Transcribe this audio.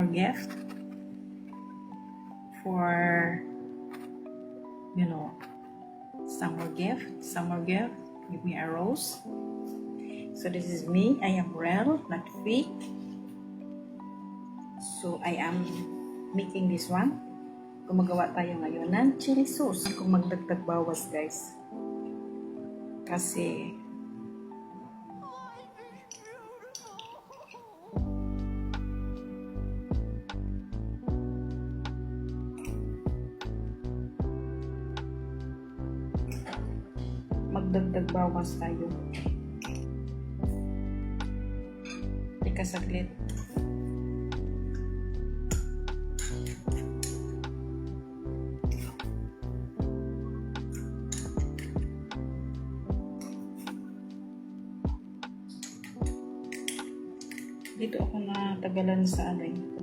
gift for, you know, summer gift. Give me a rose. So this is me. I am real, not fake. So I am making this one. Gumagawa tayo ngayon ng chili sauce. Kung magdagdag bawas, guys. Kasi magdagdag bawas tayo. Teka saglit. Dito ako natagalan sa